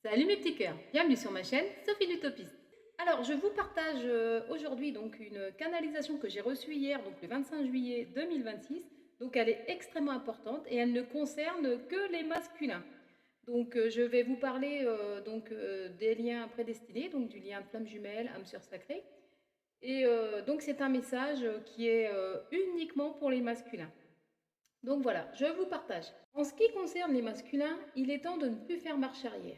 Salut mes petits cœurs, bienvenue sur ma chaîne Sophie l'Utopiste. Alors je vous partage aujourd'hui donc une canalisation que j'ai reçue hier, donc le 25 juillet 2026. Donc elle est extrêmement importante et elle ne concerne que les masculins. Donc je vais vous parler des liens prédestinés, donc du lien de flamme jumelle, âme sœur sacrée. Et donc c'est un message qui est uniquement pour les masculins. Donc voilà, je vous partage. En ce qui concerne les masculins, il est temps de ne plus faire marche arrière.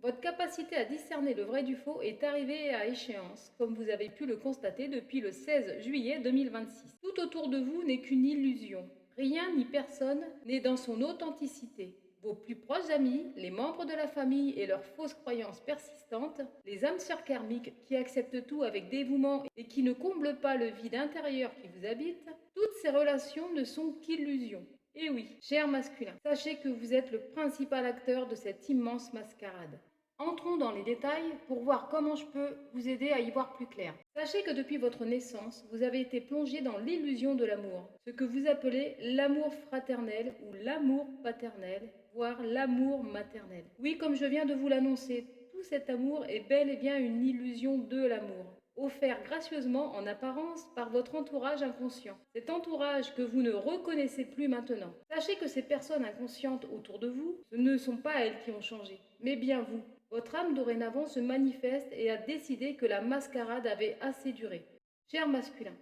Votre capacité à discerner le vrai du faux est arrivée à échéance, comme vous avez pu le constater depuis le 16 juillet 2026. Tout autour de vous n'est qu'une illusion. Rien ni personne n'est dans son authenticité. Vos plus proches amis, les membres de la famille et leurs fausses croyances persistantes, les âmes sœurs karmiques qui acceptent tout avec dévouement et qui ne comblent pas le vide intérieur qui vous habite, toutes ces relations ne sont qu'illusions. Et oui, cher masculin, sachez que vous êtes le principal acteur de cette immense mascarade. Entrons dans les détails pour voir comment je peux vous aider à y voir plus clair. Sachez que depuis votre naissance, vous avez été plongé dans l'illusion de l'amour, ce que vous appelez l'amour fraternel ou l'amour paternel, voire l'amour maternel. Oui, comme je viens de vous l'annoncer, tout cet amour est bel et bien une illusion de l'amour, offert gracieusement en apparence par votre entourage inconscient. Cet entourage que vous ne reconnaissez plus maintenant. Sachez que ces personnes inconscientes autour de vous, ce ne sont pas elles qui ont changé, mais bien vous. Votre âme dorénavant se manifeste et a décidé que la mascarade avait assez duré. Cher masculin,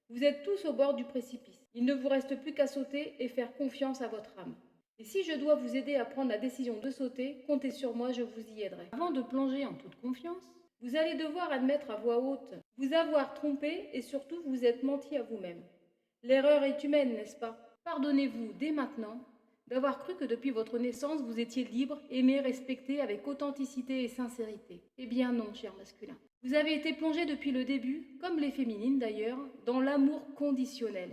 vous êtes tous au bord du précipice. Il ne vous reste plus qu'à sauter et faire confiance à votre âme. Et si je dois vous aider à prendre la décision de sauter, comptez sur moi, je vous y aiderai. Avant de plonger en toute confiance, vous allez devoir admettre à voix haute vous avoir trompé et surtout vous êtes menti à vous-même. L'erreur est humaine, n'est-ce pas? Pardonnez-vous dès maintenant d'avoir cru que depuis votre naissance vous étiez libre, aimé, respecté avec authenticité et sincérité. Eh bien non, cher masculin. Vous avez été plongé depuis le début, comme les féminines d'ailleurs, dans l'amour conditionnel.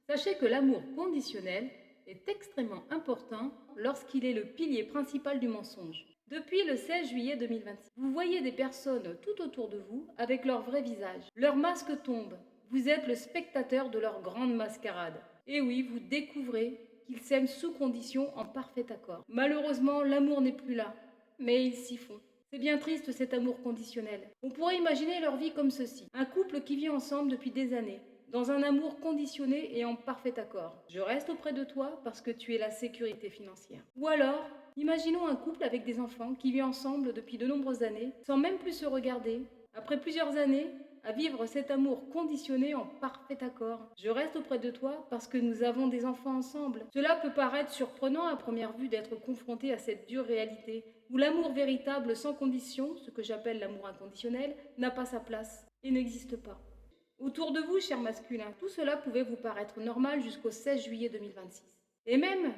Sachez que l'amour conditionnel est extrêmement important lorsqu'il est le pilier principal du mensonge. Depuis le 16 juillet 2026, vous voyez des personnes tout autour de vous avec leur vrai visage. Leur masque tombe. Vous êtes le spectateur de leur grande mascarade. Et oui, vous découvrez qu'ils s'aiment sous condition en parfait accord. Malheureusement, l'amour n'est plus là, mais ils s'y font. C'est bien triste cet amour conditionnel. On pourrait imaginer leur vie comme ceci. Un couple qui vit ensemble depuis des années, dans un amour conditionné et en parfait accord. Je reste auprès de toi parce que tu es la sécurité financière. Ou alors, imaginons un couple avec des enfants qui vit ensemble depuis de nombreuses années, sans même plus se regarder. Après plusieurs années, à vivre cet amour conditionné en parfait accord. Je reste auprès de toi parce que nous avons des enfants ensemble. Cela peut paraître surprenant à première vue d'être confronté à cette dure réalité, où l'amour véritable sans condition, ce que j'appelle l'amour inconditionnel, n'a pas sa place et n'existe pas. Autour de vous, chers masculins, tout cela pouvait vous paraître normal jusqu'au 16 juillet 2026. Et même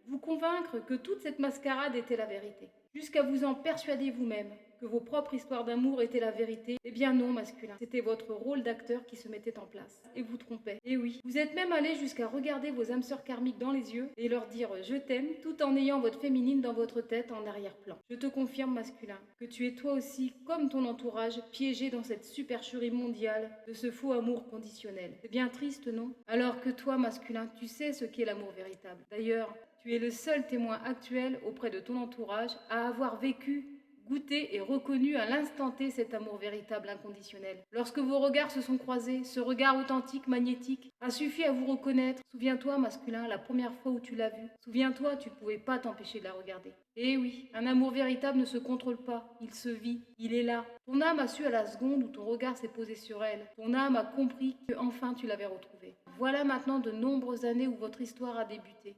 vous convaincre que toute cette mascarade était la vérité, jusqu'à vous en persuader vous-même que vos propres histoires d'amour étaient la vérité. Eh bien non, masculin, c'était votre rôle d'acteur qui se mettait en place et vous trompait. Et oui, vous êtes même allé jusqu'à regarder vos âmes sœurs karmiques dans les yeux et leur dire je t'aime tout en ayant votre féminine dans votre tête en arrière-plan. Je te confirme, masculin, que tu es toi aussi, comme ton entourage, piégé dans cette supercherie mondiale de ce faux amour conditionnel. C'est bien triste, non? Alors que toi, masculin, tu sais ce qu'est l'amour véritable. D'ailleurs, tu es le seul témoin actuel auprès de ton entourage à avoir vécu, goûté et reconnu à l'instant T cet amour véritable inconditionnel. Lorsque vos regards se sont croisés, ce regard authentique, magnétique, a suffi à vous reconnaître. Souviens-toi, masculin, la première fois où tu l'as vue. Souviens-toi, tu ne pouvais pas t'empêcher de la regarder. Eh oui, un amour véritable ne se contrôle pas, il se vit, il est là. Ton âme a su à la seconde où ton regard s'est posé sur elle. Ton âme a compris que enfin tu l'avais retrouvée. Voilà maintenant de nombreuses années où votre histoire a débuté.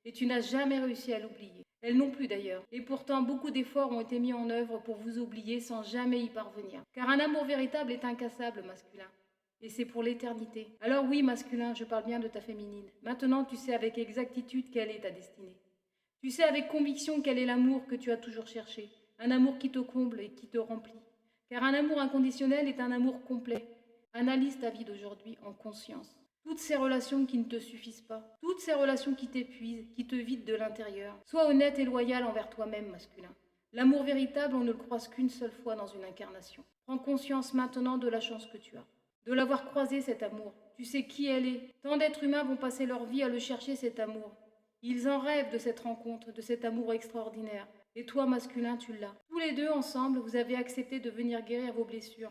Et tu n'as jamais réussi à l'oublier. Elle non plus d'ailleurs. Et pourtant, beaucoup d'efforts ont été mis en œuvre pour vous oublier sans jamais y parvenir. Car un amour véritable est incassable, masculin. Et c'est pour l'éternité. Alors oui, masculin, je parle bien de ta féminine. Maintenant, tu sais avec exactitude quelle est ta destinée. Tu sais avec conviction quel est l'amour que tu as toujours cherché. Un amour qui te comble et qui te remplit. Car un amour inconditionnel est un amour complet. Analyse ta vie d'aujourd'hui en conscience. Toutes ces relations qui ne te suffisent pas, toutes ces relations qui t'épuisent, qui te vident de l'intérieur. Sois honnête et loyal envers toi-même, masculin. L'amour véritable, on ne le croise qu'une seule fois dans une incarnation. Prends conscience maintenant de la chance que tu as, de l'avoir croisé cet amour. Tu sais qui elle est. Tant d'êtres humains vont passer leur vie à le chercher, cet amour. Ils en rêvent de cette rencontre, de cet amour extraordinaire. Et toi, masculin, tu l'as. Tous les deux ensemble, vous avez accepté de venir guérir vos blessures.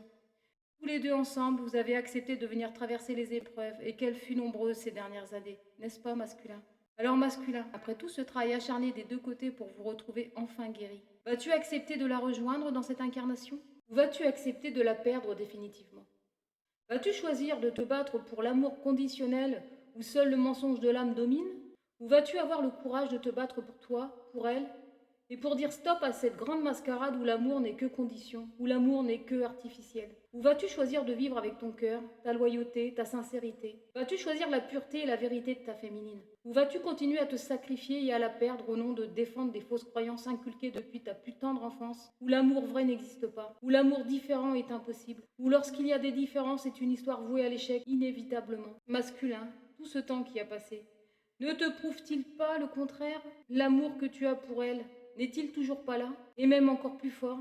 Tous les deux ensemble, vous avez accepté de venir traverser les épreuves, et qu'elles furent nombreuses ces dernières années, n'est-ce pas, masculin? Alors, masculin, après tout ce travail acharné des deux côtés pour vous retrouver enfin guéri, vas-tu accepter de la rejoindre dans cette incarnation? Ou vas-tu accepter de la perdre définitivement? Vas-tu choisir de te battre pour l'amour conditionnel où seul le mensonge de l'âme domine? Ou vas-tu avoir le courage de te battre pour toi, pour elle, et pour dire stop à cette grande mascarade où l'amour n'est que condition, où l'amour n'est que artificiel? Ou vas-tu choisir de vivre avec ton cœur, ta loyauté, ta sincérité? Vas-tu choisir la pureté et la vérité de ta féminine? Ou vas-tu continuer à te sacrifier et à la perdre au nom de défendre des fausses croyances inculquées depuis ta plus tendre enfance, où l'amour vrai n'existe pas, où l'amour différent est impossible, où lorsqu'il y a des différences c'est une histoire vouée à l'échec inévitablement? Masculin, tout ce temps qui a passé, ne te prouve-t-il pas le contraire? L'amour que tu as pour elle n'est-il toujours pas là? Et même encore plus fort?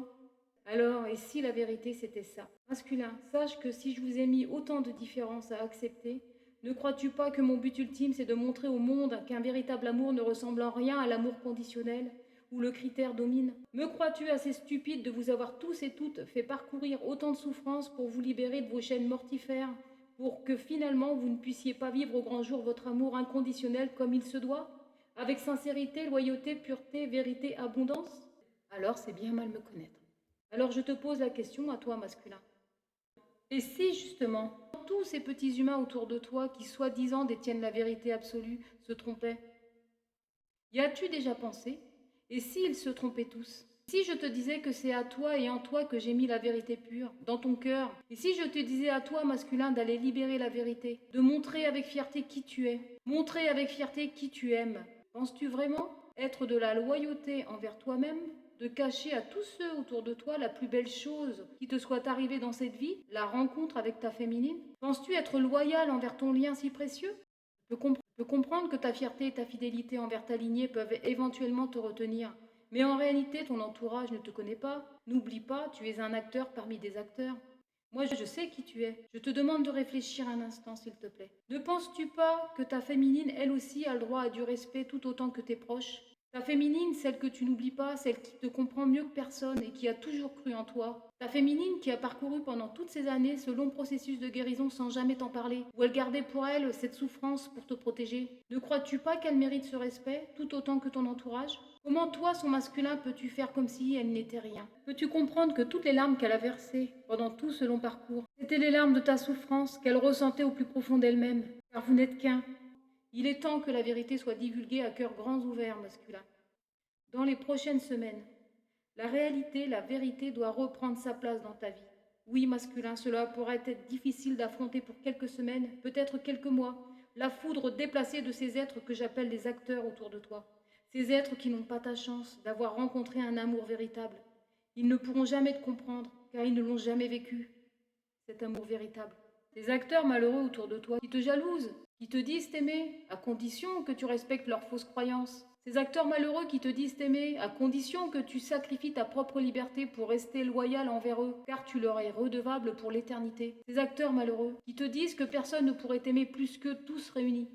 Alors, et si la vérité c'était ça? Masculin, sache que si je vous ai mis autant de différences à accepter, ne crois-tu pas que mon but ultime c'est de montrer au monde qu'un véritable amour ne ressemble en rien à l'amour conditionnel, où le critère domine? Me crois-tu assez stupide de vous avoir tous et toutes fait parcourir autant de souffrances pour vous libérer de vos chaînes mortifères, pour que finalement vous ne puissiez pas vivre au grand jour votre amour inconditionnel comme il se doit, avec sincérité, loyauté, pureté, vérité, abondance? Alors c'est bien mal me connaître. Alors je te pose la question à toi, masculin. Et si justement, tous ces petits humains autour de toi qui soi-disant détiennent la vérité absolue se trompaient? Y as-tu déjà pensé? Et s'ils se trompaient tous? Si je te disais que c'est à toi et en toi que j'ai mis la vérité pure, dans ton cœur? Et si je te disais à toi, masculin, d'aller libérer la vérité, de montrer avec fierté qui tu es, montrer avec fierté qui tu aimes? Penses-tu vraiment être de la loyauté envers toi-même, de cacher à tous ceux autour de toi la plus belle chose qui te soit arrivée dans cette vie, la rencontre avec ta féminine? Penses-tu être loyal envers ton lien si précieux? Je peux comprendre que ta fierté et ta fidélité envers ta lignée peuvent éventuellement te retenir, mais en réalité ton entourage ne te connaît pas. N'oublie pas, tu es un acteur parmi des acteurs. Moi je sais qui tu es. Je te demande de réfléchir un instant s'il te plaît. Ne penses-tu pas que ta féminine, elle aussi, a le droit à du respect tout autant que tes proches? Ta féminine, celle que tu n'oublies pas, celle qui te comprend mieux que personne et qui a toujours cru en toi. Ta féminine qui a parcouru pendant toutes ces années ce long processus de guérison sans jamais t'en parler, où elle gardait pour elle cette souffrance pour te protéger. Ne crois-tu pas qu'elle mérite ce respect tout autant que ton entourage? Comment toi, son masculin, peux-tu faire comme si elle n'était rien? Peux-tu comprendre que toutes les larmes qu'elle a versées pendant tout ce long parcours, c'étaient les larmes de ta souffrance qu'elle ressentait au plus profond d'elle-même? Car vous n'êtes qu'un. Il est temps que la vérité soit divulguée à cœur grands ouverts, masculin. Dans les prochaines semaines, la réalité, la vérité doit reprendre sa place dans ta vie. Oui, masculin, cela pourrait être difficile d'affronter pour quelques semaines, peut-être quelques mois, la foudre déplacée de ces êtres que j'appelle les acteurs autour de toi. Ces êtres qui n'ont pas ta chance d'avoir rencontré un amour véritable. Ils ne pourront jamais te comprendre, car ils ne l'ont jamais vécu, cet amour véritable. Ces acteurs malheureux autour de toi qui te jalousent, qui te disent t'aimer, à condition que tu respectes leurs fausses croyances. Ces acteurs malheureux qui te disent t'aimer, à condition que tu sacrifies ta propre liberté pour rester loyal envers eux, car tu leur es redevable pour l'éternité. Ces acteurs malheureux qui te disent que personne ne pourrait t'aimer plus qu'eux tous réunis,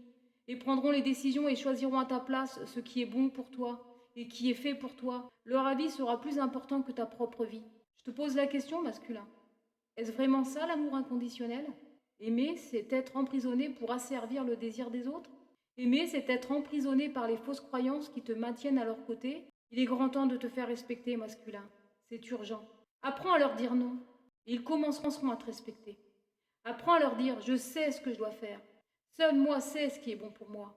et prendront les décisions et choisiront à ta place ce qui est bon pour toi et qui est fait pour toi. Leur avis sera plus important que ta propre vie. Je te pose la question, masculin. Est-ce vraiment ça l'amour inconditionnel? Aimer, c'est être emprisonné pour asservir le désir des autres? Aimer, c'est être emprisonné par les fausses croyances qui te maintiennent à leur côté? Il est grand temps de te faire respecter, masculin. C'est urgent. Apprends à leur dire non. Et ils commenceront à te respecter. Apprends à leur dire je sais ce que je dois faire. Seul moi sais ce qui est bon pour moi.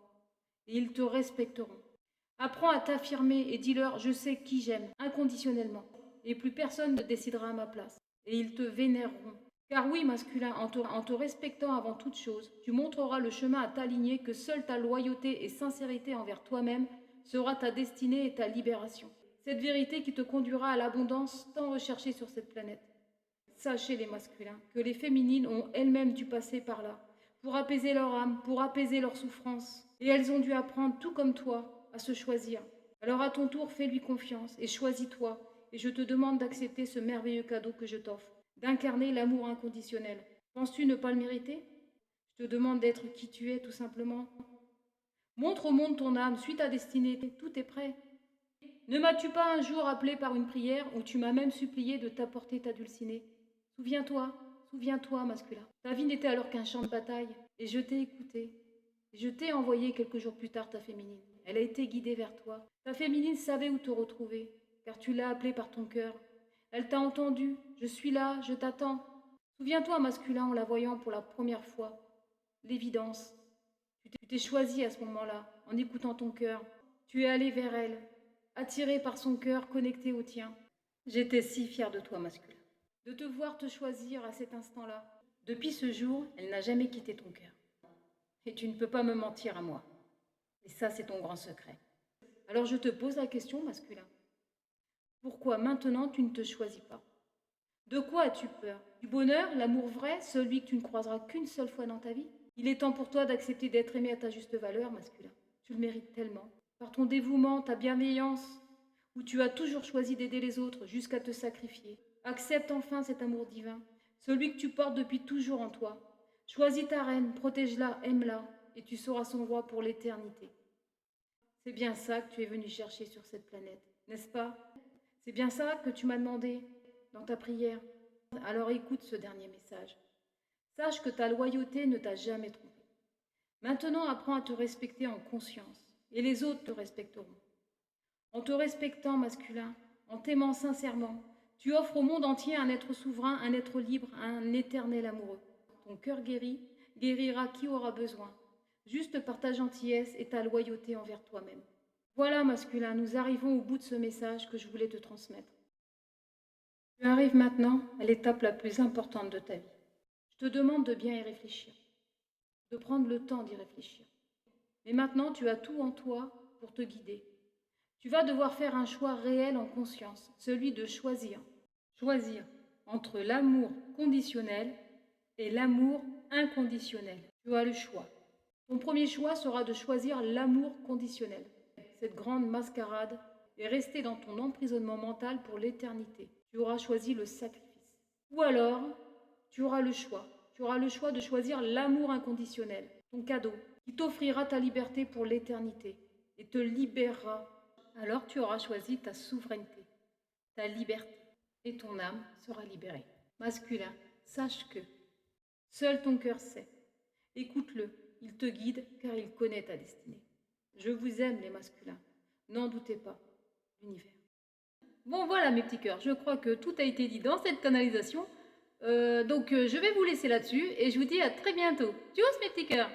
Et ils te respecteront. Apprends à t'affirmer et dis-leur je sais qui j'aime, inconditionnellement. Et plus personne ne décidera à ma place. Et ils te vénéreront. Car oui, masculin, en te respectant avant toute chose, tu montreras le chemin à ta lignée que seule ta loyauté et sincérité envers toi-même sera ta destinée et ta libération. Cette vérité qui te conduira à l'abondance tant recherchée sur cette planète. Sachez les masculins que les féminines ont elles-mêmes dû passer par là, pour apaiser leur âme, pour apaiser leur souffrance. Et elles ont dû apprendre, tout comme toi, à se choisir. Alors à ton tour, fais-lui confiance et choisis-toi. Et je te demande d'accepter ce merveilleux cadeau que je t'offre, d'incarner l'amour inconditionnel. Penses-tu ne pas le mériter? Je te demande d'être qui tu es, tout simplement. Montre au monde ton âme, suis ta destinée, tout est prêt. Ne m'as-tu pas un jour appelé par une prière où tu m'as même supplié de t'apporter ta dulcinée? Souviens-toi, souviens-toi, masculin. Ta vie n'était alors qu'un champ de bataille, et je t'ai écouté. Je t'ai envoyé quelques jours plus tard ta féminine. Elle a été guidée vers toi. Ta féminine savait où te retrouver, car tu l'as appelée par ton cœur. Elle t'a entendu. Je suis là, je t'attends. Souviens-toi, masculin, en la voyant pour la première fois. L'évidence. Tu t'es choisi à ce moment-là, en écoutant ton cœur. Tu es allé vers elle, attiré par son cœur, connecté au tien. J'étais si fière de toi, masculin, de te voir te choisir à cet instant-là. Depuis ce jour, elle n'a jamais quitté ton cœur. Et tu ne peux pas me mentir à moi. Et ça, c'est ton grand secret. Alors je te pose la question, masculin. Pourquoi maintenant tu ne te choisis pas? De quoi as-tu peur? Du bonheur, l'amour vrai, celui que tu ne croiseras qu'une seule fois dans ta vie? Il est temps pour toi d'accepter d'être aimé à ta juste valeur, masculin. Tu le mérites tellement. Par ton dévouement, ta bienveillance, où tu as toujours choisi d'aider les autres jusqu'à te sacrifier. Accepte enfin cet amour divin, celui que tu portes depuis toujours en toi. Choisis ta reine, protège-la, aime-la, et tu seras son roi pour l'éternité. C'est bien ça que tu es venu chercher sur cette planète, n'est-ce pas? C'est bien ça que tu m'as demandé dans ta prière. Alors écoute ce dernier message. Sache que ta loyauté ne t'a jamais trompé. Maintenant, apprends à te respecter en conscience, et les autres te respecteront. En te respectant, masculin, en t'aimant sincèrement, tu offres au monde entier un être souverain, un être libre, un éternel amoureux. Ton cœur guéri guérira qui aura besoin, juste par ta gentillesse et ta loyauté envers toi-même. Voilà, masculin, nous arrivons au bout de ce message que je voulais te transmettre. Tu arrives maintenant à l'étape la plus importante de ta vie. Je te demande de bien y réfléchir, de prendre le temps d'y réfléchir. Mais maintenant, tu as tout en toi pour te guider. Tu vas devoir faire un choix réel en conscience, celui de choisir. Choisir entre l'amour conditionnel et l'amour inconditionnel. Tu as le choix. Ton premier choix sera de choisir l'amour conditionnel, cette grande mascarade, et rester dans ton emprisonnement mental pour l'éternité. Tu auras choisi le sacrifice. Ou alors, tu auras le choix. Tu auras le choix de choisir l'amour inconditionnel, ton cadeau, qui t'offrira ta liberté pour l'éternité et te libérera. Alors tu auras choisi ta souveraineté, ta liberté, et ton âme sera libérée. Masculin, sache que seul ton cœur sait. Écoute-le, il te guide car il connaît ta destinée. Je vous aime les masculins, n'en doutez pas, l'univers. Bon voilà mes petits cœurs, je crois que tout a été dit dans cette canalisation. Donc je vais vous laisser là-dessus et je vous dis à très bientôt. Tchuss mes petits cœurs!